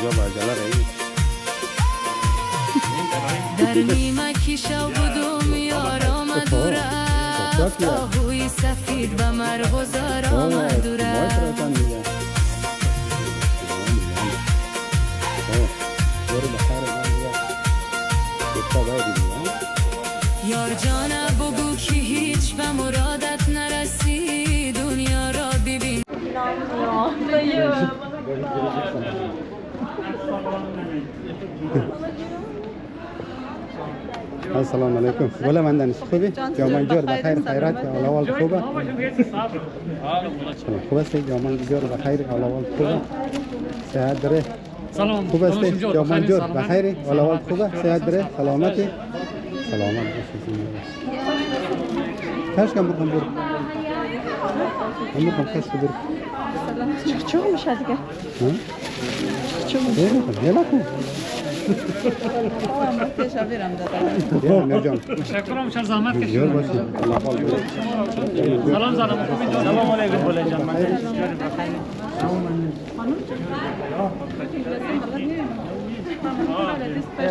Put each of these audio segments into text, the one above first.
اینجا برجله رایی در نیمکی شو بودم یارم رفت آهوی سفید و مرغزارم رفت یار جانه بگو که هیچ به مرادت نرسی دنیا را ببین السلام علیکم ولی من دانش خوبی؟ جامان جور بخیر خیرات اولوال خوبه؟ خوب است جامان جور بخیر اولوال خوبه؟ صحت داره؟ خوب است جامان جور بخیر اولوال خوبه؟ صحت داره؟ سلامتی؟ سلامت باشید کاش کم بکن برو هم بکن کاش برو چه میشه دیگه؟ چه یلا کن یا مرجان تشکرم شر زحمت کشید جور باشید الله حال سلام سلام خوبی سلام علیکم بوله جان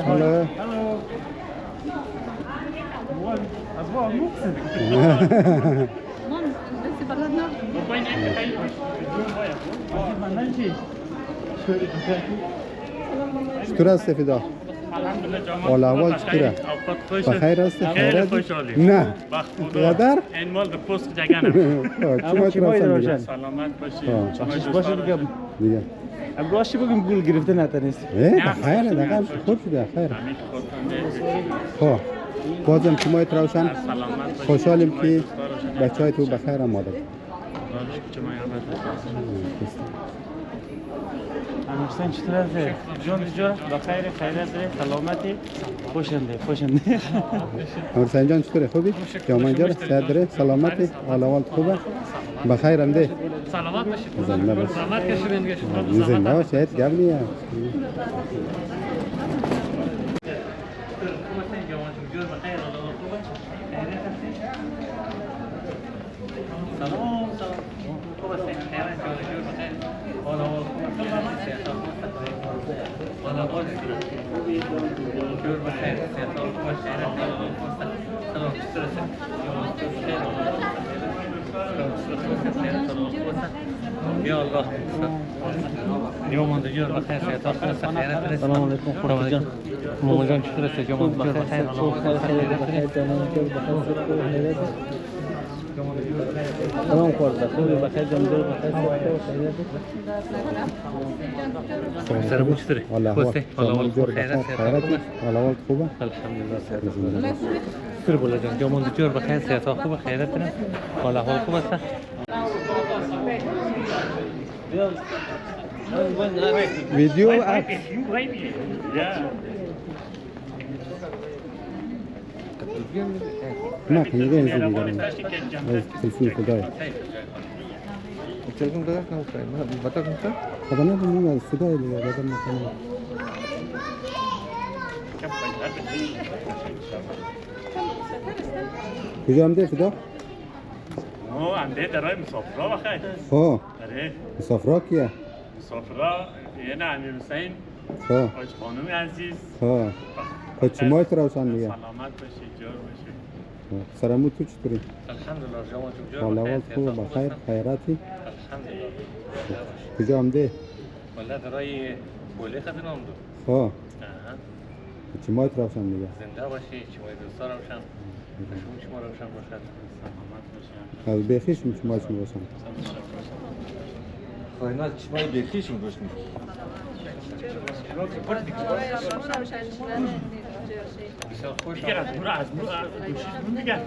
هلا چطور است فدا؟ حال احوال چطوره؟ بخیر است؟ خیرت؟ نه یادر؟ این مال پست جگانه چی ما روشن سلامت باشید باشه دیگه امروز بگیم گول گرفته نتونست خیره دقیقا خوب شده خیره خب بازم شما روشن خوشحالیم که بچه های تو بخیر آماده امیرسان چطور است؟ جون دیجور بخیر خیرت داره سلامتی خوشنده امیرسان جان چطوره خوبی؟ جامان جان صحت داره سلامتی حال خوبه بخیر انده سلامت باشید زنده باش زحمت کشید زنده باش شاید گل نیه یا الله یومان دیگر بخیر سیاتا خیرت سلام علیکم خورد جان مامان جان چطور است یومان دیگر بخیر سلام خورد خوبی بخیر جان دور بخیر سرمون چطوره؟ والله حال جور بخیر خیرتی حال خوبه الحمدلله چطور بولا جان یومان دیگر بخیر سیاتا خوبه خیرت نه حال احوال خوب است ویدیو عکس نه کنیگه اینجا دیگرم از تلفون خدای تلفن داره کنم بتا کنم خدا نمیدونم از صدای دیگه بدم میکنم کجا هم ده فدا؟ انده درای مسافرها بخیر ها آره مسافرها کیه؟ مسافرها یعنی امیر حسین ها حاج خانم عزیز ها چمای تو روشن دیگه سلامت باشید جور باشید سرمو تو چطوری؟ الحمدلله جوان جور حال احوال خوبه بخیر خیراتی الحمدلله کجا هم ده؟ والله درای بوله خدمت آمدو ها چمای تو روشن دیگه زنده باشید چمای دوستا روشن شما روشن باشد سلامت باشید از بیخیشم چمای چمای روشن خواهی چشمای بیخیش میگوش بسیار خوش دیگه از نور از گوشیش دیگه